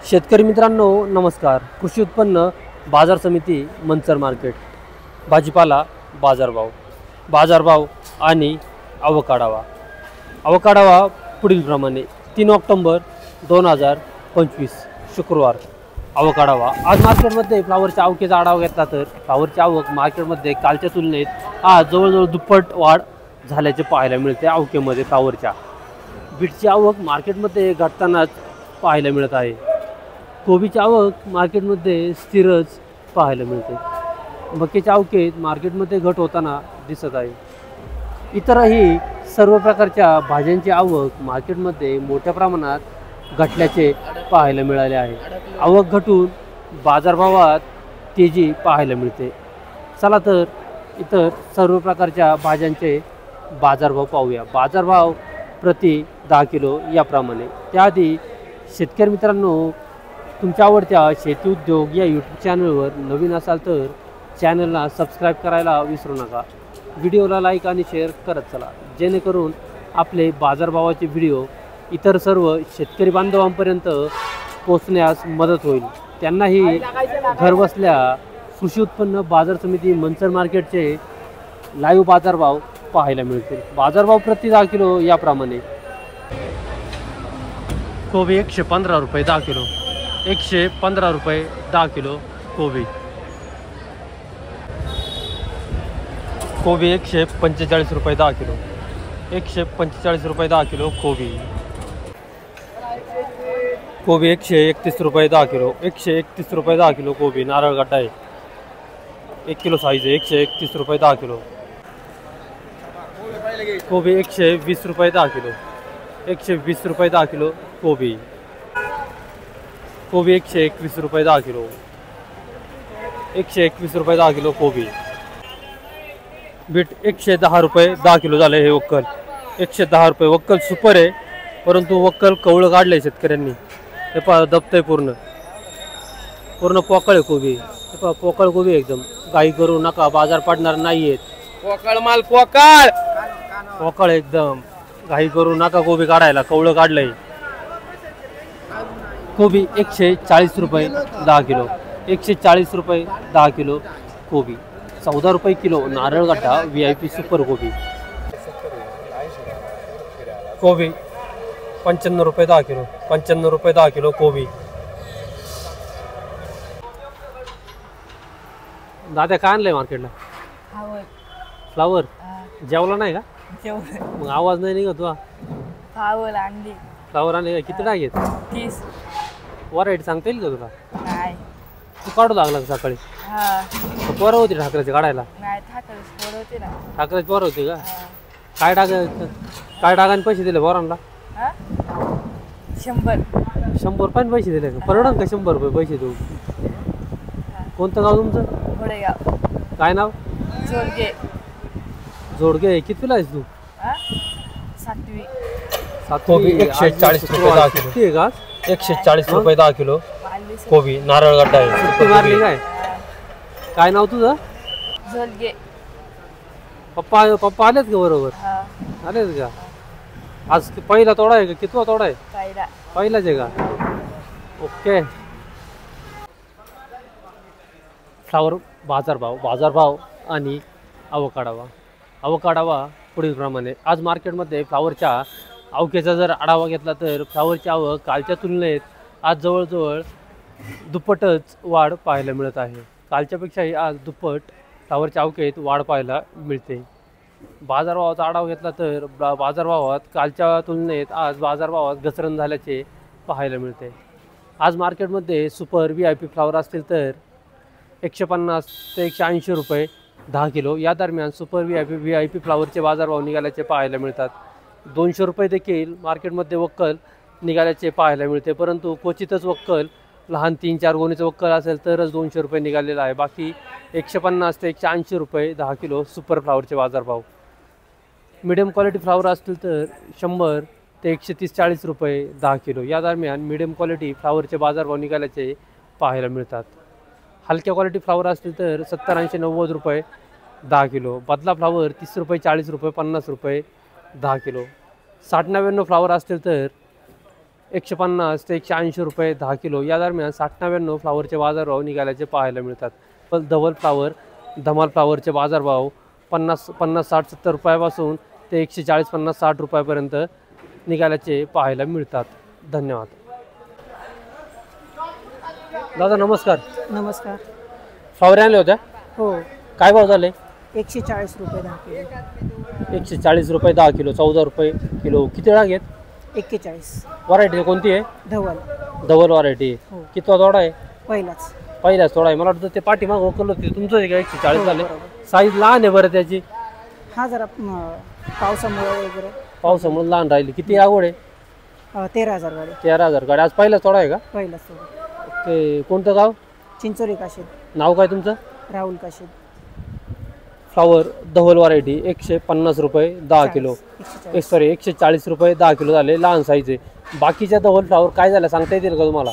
शेतकरी मित्रांनो नमस्कार। कृषी उत्पन्न बाजार समिती मंचर मार्केट भाजीपाला बाजारभाव आणि अवकाढावा पुढील प्रमाणे 3 ऑक्टोबर 2025 शुक्रवार। अवकाढावा आज मार्केटमध्ये फ्लावरच्या आवकेचा आढावा घेतला तर फ्लावरची आवक मार्केटमध्ये कालच्या तुलनेत आज जवळजवळ दुप्पट वाढ झाल्याचे पाहायला मिळते। आवकेमध्ये फ्लावरच्या बीटची आवक मार्केटमध्ये घटतानाच पाहायला मिळत आहे। कोबीची आवक मार्केटमध्ये स्थिरच पाहायला मिळते। मक्याच्या आवकेत मार्केटमध्ये घट होताना दिसत आहे। इतरही सर्व प्रकारच्या भाज्यांची आवक मार्केटमध्ये मोठ्या प्रमाणात घटल्याचे पाहायला मिळाले आहे। आवक घटून बाजारभावात तेजी पाहायला मिळते। चला तर इतर सर्व प्रकारच्या भाज्यांचे बाजारभाव पाहूया। बाजारभाव प्रति 10 किलो याप्रमाणे। त्याआधी शेतकरी मित्रांनो तुमच्या आवडत्या शेती उद्योग या यूट्यूब चॅनलवर नवीन असाल तर चॅनलला सबस्क्राईब करायला विसरू नका। व्हिडिओला लाईक आणि शेअर करत चला जेणेकरून आपले बाजारभावाचे व्हिडिओ इतर सर्व शेतकरी बांधवांपर्यंत पोहोचण्यास मदत होईल। त्यांनाही घरबसल्या कृषी उत्पन्न बाजार समिती मंचर मार्केटचे लाईव्ह बाजारभाव पाहायला मिळतील। बाजारभाव प्रति 10 किलो याप्रमाणे। कोबी 115 रुपये 10 किलो 115 रुपये 10 किलो कोबी 145 रुपये 10 किलो 145 रुपये 10 किलो कोबी 131 रुपये 10 किलो 131 रुपये 10 किलो कोबी नारळ गड्डा आहे 1 किलो साईज आहे 131 रुपये 10 किलो कोबी 120 रुपये 10 किलो 120 रुपये 10 किलो कोबी 121 रुपये 10 किलो 121 रुपये 10 किलो कोबी बीट 110 रुपये 10 किलो झाले। हे वक्कल 110 रुपये वक्कल सुपर आहे परंतु वक्कल कवळं काढलंय शेतकऱ्यांनी। हे पहा दबतंय पूर्ण पोकळ आहे कोबी। हे पहा पोकळ कोबी एकदम घाई करू नका बाजार पडणार नाहीयेत। पोकळ माल पोकळ एकदम घाई करू नका कोबी काढायला कवळं काढलंय। कोबी 140 रुपये 10 किलो 140 रुपये 10 किलो कोबी 14 रुपये किलो नारळ गड्डा VIP सुपर कोबी 95 रुपये 10 किलो 95 रुपये 10 किलो कोबी। दादा काय आणलंय मार्केटला? फ्लावर जेवला नाही का? मग आवाज नाही निघत तुला? फ्लावर आणले किती डाग आहेत? 30 वरायटी सांगता येईल का तुला? नाही तू काढू लागला का सकाळी? पोरं होती ठाकरेचे काढायला? नाही ठाकरेच पोरं होते ना। ठाकरेचे पोरं होते का? काय डागाने पैसे दिले पोरांना? 100 रुपयाने पैसे दिले का? परवडन का 100 रुपये पैसे देऊ? कोणतं गाव तुमचं? घोडेगाव। काय नाव? जोडगे कितीला आहेस तू? 7वी। कोबी 140 रुपये 10 किलो ठीक आहे का? 140 रुपये 10 किलो कोबी नारळ गड्डा आहे। सुट्टी मारली काय नाव तुझं? झोलगे। पप्पा आलेत का बरोबर? आलेत का? आज पहिला तोडा आहे का कितवा तोडा आहे? पहिलाच आहे का? ओके। फ्लावर बाजारभाव आणि अवकाढावा पुढील प्रमाणे। आज मार्केटमध्ये फ्लावरच्या आवकेचा जर आढावा घेतला तर फ्लावरची आवक कालच्या तुलनेत आज जवळजवळ दुप्पटच वाढ पाहायला मिळत आहे। कालच्यापेक्षाही आज दुप्पट फ्लावरच्या आवकेत वाढ पाहायला मिळते। बाजारभावाचा आढावा घेतला तर बाजारभावात कालच्या तुलनेत आज बाजारभावात घसरण झाल्याचे पाहायला मिळते। आज मार्केटमध्ये सुपर VIP फ्लावर असतील तर 150 ते 180 रुपये 10 किलो या दरम्यान सुपर VIP फ्लावरचे बाजारभाव निघाल्याचे पाहायला मिळतात। 200 रुपये देखील मार्केटमध्ये वक्कल निघाल्याचे पाहायला मिळते परंतु क्वचितच वक्कल लहान 3-4 गोणीचं वक्कल असेल तरच 200 रुपये निघालेला आहे। बाकी 150 ते 180 रुपये 10 किलो सुपर फ्लावरचे बाजारभाव। मिडियम क्वालिटी फ्लावर असतील तर 100 ते 130-140 रुपये 10 किलो या दरम्यान मिडियम क्वालिटी फ्लावरचे बाजारभाव निघाल्याचे पाहायला मिळतात। हलक्या क्वालिटी फ्लावर असतील तर 70-80-90 रुपये 10 किलो। बदला फ्लावर 30 रुपये 40 रुपये 50 रुपये 10 किलो। 60-90 फ्लावर असतील तर 150 ते 180 रुपये 10 किलो या दरम्यान 60-99 फ्लावरचे बाजारभाव निघाल्याचे पाहायला मिळतात. पण धवल फ्लावर धमाल फ्लावरचे बाजारभाव 50-60-70 रुपयापासून ते 140-50-60 रुपयापर्यंत निघाल्याचे पाहायला मिळतात. धन्यवाद. दादा नमस्कार. नमस्कार. फ्लावर आणले होत्या? हो. काय भाव झाले? 140 रुपये 10 किलो. 140 रुपये 10 किलो, 14 रुपये किलो. किती डाग आहेत? 41. व्हरायटी कोणती आहे? धवल. धवल व्हरायटी. हो. कितवा तोडा आहे? पहिलाच. पहिलाच तोडा आहे. मला वाटतं ते पाठीमाग ओकल होते तुमचं आहे का? 140 झाले. बरोबर. साईज लहान आहे बरं त्याची. हा जरा पावसामुळे वगैरे पावसामुळे लहान राहिली. किती आवड आहे? 13,000 गाडी. 13,000 गाडी. आज पहिलाच तोडा आहे का? पहिलाच थोडं. ते कोणतं गाव? चिंचोली काशीद. नाव काय तुमचं? राहुल काशीद. फ्लावर धवल व्हरायटी 150 रुपये 10 किलो. 140 रुपये 10 किलो झाले. लहान साईज आहे. बाकीच्या धवल फ्लावर काय झालं सांगता येतील का तुम्हाला?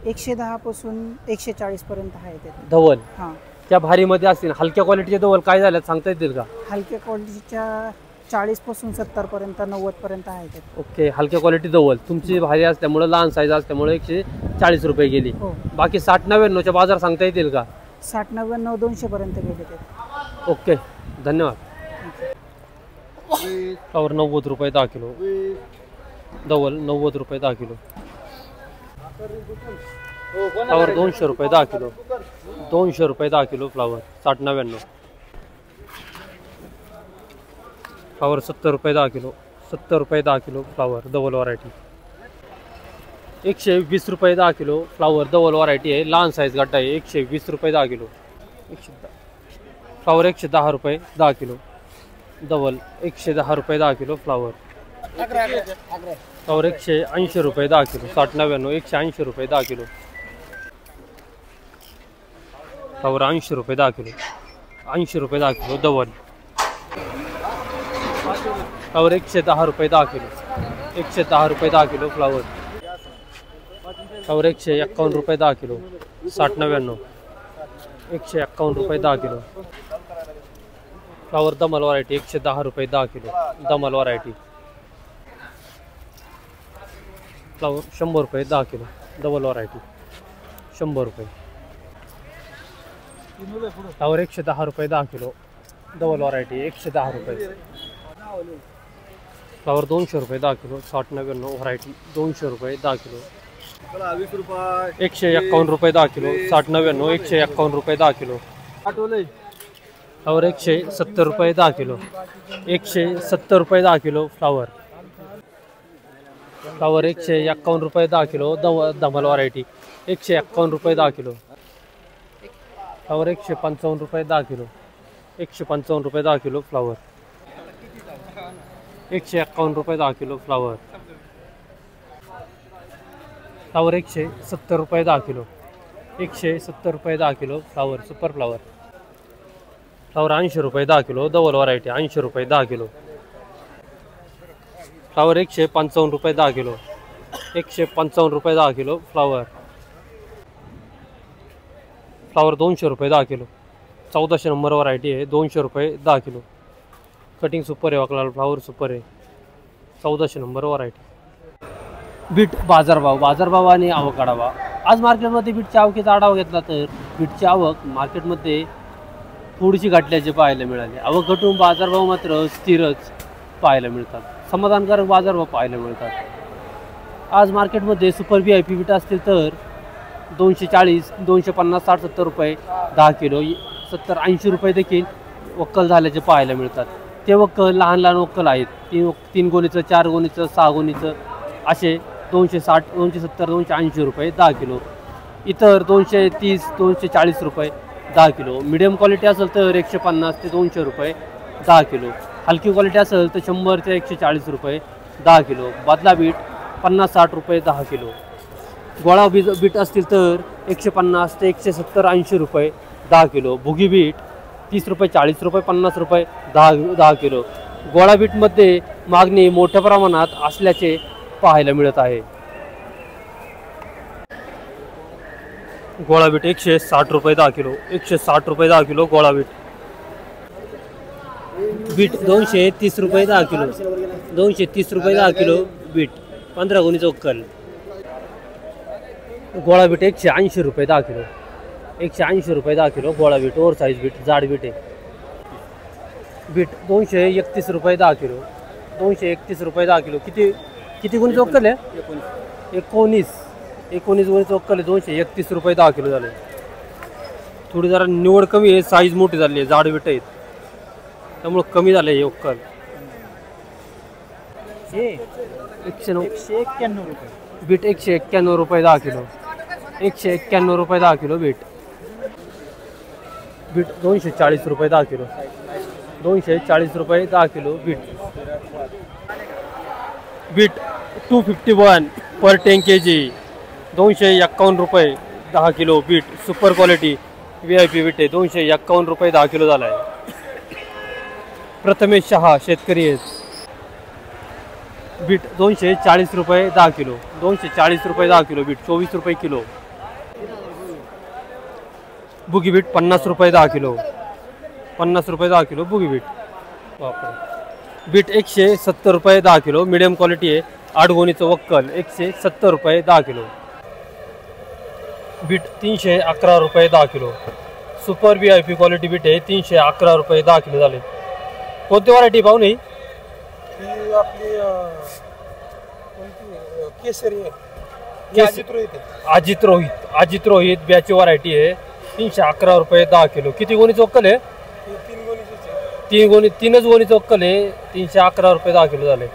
110 पासून 140 पर्यंत आहे ते धवल. हां. त्या भारीमध्ये असतील. हलक्या क्वालिटीचे धवल काय झाले सांगता येतील का? हलक्या क्वालिटीच्या 40 पासून 70 पर्यंत 90 पर्यंत आहे ते. ओके. हलक्या क्वालिटी धवल तुमची भारी असल्यामुळे लहान साईज असल्यामुळे 140 रुपये गेली. हो. बाकी 60-99चे बाजार सांगता येतील का? 60-90 200 पर्यंत गेले ते. ओके. धन्यवाद. फ्लावर 90 रुपये 10 किलो. धवल 90 रुपये 10 किलो. फ्लावर 200 रुपये 10 किलो. 200 रुपये 10 किलो फ्लावर. 60-99. फ्लावर 70 रुपये 10 किलो. 70 रुपये 10 किलो फ्लावर धवल व्हरायटी. 120 रुपये 10 किलो फ्लावर धवल व्हरायटी आहे. लहान साईज गड्डा आहे. 120 रुपये 10 किलो. फ्लावर 110 रुपये 10 किलो. धवल 110 रुपये 10 किलो फ्लावर. फ्लावर 180 रुपये 10 किलो. 60-99. 180 रुपये 10 किलो. फ्लावर 80 रुपये 10 किलो. 80 रुपये 10 किलो धवल. फ्लावर 110 रुपये 10 किलो. 110 रुपये 10 किलो फ्लावर. फ्लावर 151 रुपये 10 किलो. 60-99. 151 रुपये 10 किलो. फ्लावर धमाल व्हरायटी 110 रुपये 10 किलो. धमाल व्हरायटी. फ्लावर 100 रुपये 10 किलो. धवल व्हरायटी 100 रुपये. फ्लावर 110 रुपये 10 किलो. धवल व्हरायटी 110 रुपये. फ्लावर 200 रुपये 10 किलो. 60-99 व्हरायटी 200 रुपये 10 किलो. 151 रुपये 10 किलो. 60-99. 151 रुपये 10 किलो. फ्लावर 170 रुपये 10 किलो. 170 रुपये 10 किलो फ्लावर. फ्लावर 151 रुपये 10 किलो. धमाल व्हरायटी 151 रुपये 10 किलो. फ्लावर 155 रुपये 10 किलो. 155 रुपये 10 किलो फ्लावर. 151 रुपये 10 किलो फ्लावर. फ्लावर 170 रुपये 10 किलो. 170 रुपये 10 kilo flower super flower. Flower 80 रुपये 10 किलो. धवल व्हरायटी 80 रुपये 10 किलो. फ्लावर 155 रुपये 10 किलो. 155 रुपये 10 किलो फ्लावर. फ्लावर 200 रुपये 10 किलो. 1400 नंबर व्हरायटी आहे. 200 रुपये 10 किलो. कटिंग सुपर आहे. वाकलाल फ्लावर सुपर आहे. 1400 नंबर व्हरायटी. बीट बाजारभाव आणि आवक भाव. आज मार्केटमध्ये बीटच्या आवकेचा आढावा घेतला तर बीटची आवक मार्केटमध्ये थोडीशी घटल्याचे पाहायला मिळाले. आवक घटून बाजारभाव मात्र स्थिरच पाहायला मिळतात. समाधानकारक बाजारभाव पाहायला मिळतात. आज मार्केटमध्ये सुपर VIP बीट असतील तर 240, 250, 60, 70 रुपये 10 किलो. 70-80 रुपये देखील वक्कल झाल्याचे पाहायला मिळतात. ते वक्कल लहान वक्कल आहेत. 3 गोणीचं, 4 गोणीचं, 6 गोणीचं असे 260, 270, 280 रुपये 10 किलो. इतर 230, 240 रुपये 10 किलो. मिडियम क्वालिटी असेल तर 150 ते 200 रुपये 10 किलो. हलकी क्वालिटी असेल तर 100 ते 140 रुपये 10 किलो. बदला बीट 50-60 रुपये 10 किलो. गोळा बीट असतील तर 150 ते 170-80 रुपये 10 किलो. भुगी बीट 30 रुपये, 40 रुपये, 50 रुपये 10 किलो. गोळा बीटमध्ये मागणी मोठ्या प्रमाणात असल्याचे पाहायला मिळत आहे. गोळा बीट 160 रुपये 10 किलो. 160 रुपये 10 किलो गोळा बीट. बीट 230 रुपये 10 किलो. 230 रुपये 10 किलो बीट. 15 गोणीचं वक्कल. गोळा बीट 180 रुपये 10 किलो, 180 रुपये 10 किलो गोळा बीट, ओव्हर साईज बीट, जाड बीट आहे. बीट 231 रुपये 10 किलो, 231 रुपये 10 किलो. किती किती गुणी चोक्कल आहे? 19 गुणी चोक्कल आहे. 231 रुपये 10 किलो झाले. थोडी जरा निवड कमी आहे, साईज मोठी झाली आहे, जाड बीट आहेत त्यामुळं कमी झालं आहे ओक्कल. 191 रुपये बीट 191 रुपये 10 किलो, 191 रुपये 10 किलो बीट. बीट 240 रुपये 10 किलो, 240 रुपये 10 किलो बीट. बीट 251 पर 10 kg, 251 रुपये 10 kilo beet. Super quality VIP beet आहे, 251 रुपये 10 किलो झाला आहे. प्रथमेश शहा शेतकरी आहेत. बीट 240 रुपये 10 किलो, 240 रुपये 10 किलो बीट, 24 रुपये किलो. बुगी बीट 50 रुपये 10 किलो, 50 रुपये 10 किलो बुगी बीट. बीट 170 रुपये 10 किलो, मीडियम क्वालिटी आहे, 8 गोणीचं वक्कल, 170 रुपये 10 किलो. बीट 311 रुपये 10 kilo, super VIP quality beet आहे, 311 रुपये 10 किलो झाले. कोणती व्हरायटी पाहू नाही? आपली केसरी आहे, अजित रोहित ब्याची व्हरायटी आहे, 311 रुपये 10 किलो. किती गोणी चोक्कल आहे? 3च गोणी चोक्कल आहे, 311 रुपये 10 किलो झाले.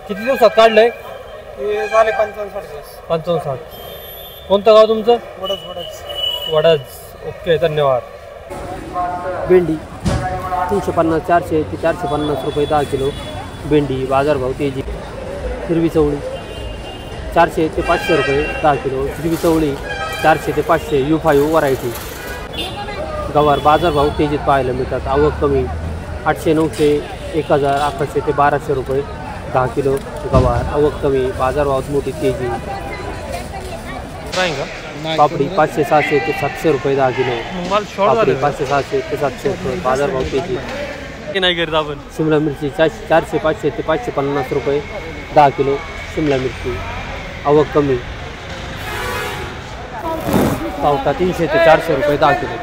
किती दिवसात काढलंय? हे झाले 55-60. कोणतं गाव तुमचं? वडज. ओके, धन्यवाद. भेंडी 350, 400 ते 450 रुपये 10 किलो भेंडी. बाजारभाव तेजी. हिरवी चवळी 400 ते 500 रुपये 10 किलो. हिरवी चवळी 400 ते 500, U5 व्हरायटी. गवार बाजारभाव तेजीत पाहायला मिळतात, आवक कमी, 800, 900, 1000, 1100 ते 1200 रुपये 10 किलो गवार. आवक कमी, बाजारभावात मोठी तेजी. पापडी 500, 600 ते 700 रुपये 10 किलो. पापडी 500, 600 ते 700 रुपये, बाजारभाव तेजी. नाही करत आपण. शिमला मिरची 400, 500 ते 550 रुपये 10 किलो शिमला मिरची. आवक कमी. पावटा 300 ते 400 रुपये 10 किलो.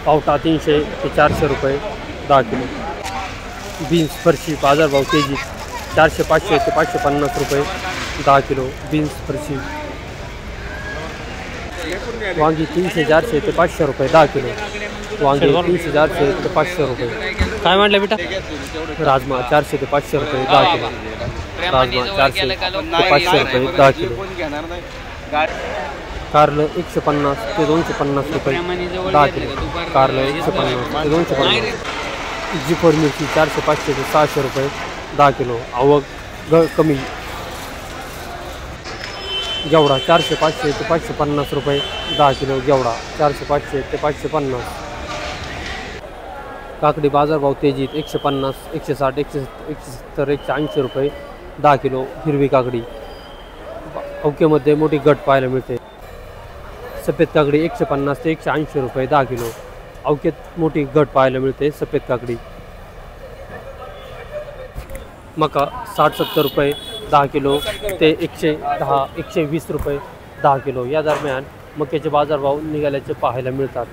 पावटा 300 ते 400 रुपये 10 किलो. बीन्स फरशी बाजारभाव तेजी, 400, 500 ते 550 रुपये 10 किलो बीन्स फरशी. वांगी 300, 400 ते 500 रुपये 10 किलो. वांगी 300, 400 ते 500 रुपये. काय म्हटलं बेटा? राजमा 400 ते 500 रुपये 10 किलो. राजमा 400 ते 500 रुपये 10 किलो. कारलं 150 ते 250 रुपये 10 किलो. कारलं 150 ते 250. जिफोर मिरची 400, 500 ते 600 रुपये 10 किलो. आवक कमी. गेवडा 400, 500 ते 550 रुपये 10 किलो. गेवडा 400, 500 ते 550. काकडी बाजारभाव तेजीत 150, 160, 170, 180 रुपये 10 किलो हिरवी काकडी. अवकेमध्ये मोठी गट पाहायला मिळते. सफेद काकडी 150 ते 180 रुपये 10 किलो. अवकेत मोठी गट पाहायला मिळते सफेद काकडी. मका 60-70 रुपये 10 किलो ते 110, 120 रुपये 10 किलो या दरम्यान मक्याचे बाजारभाव निघाल्याचे पाहायला मिळतात.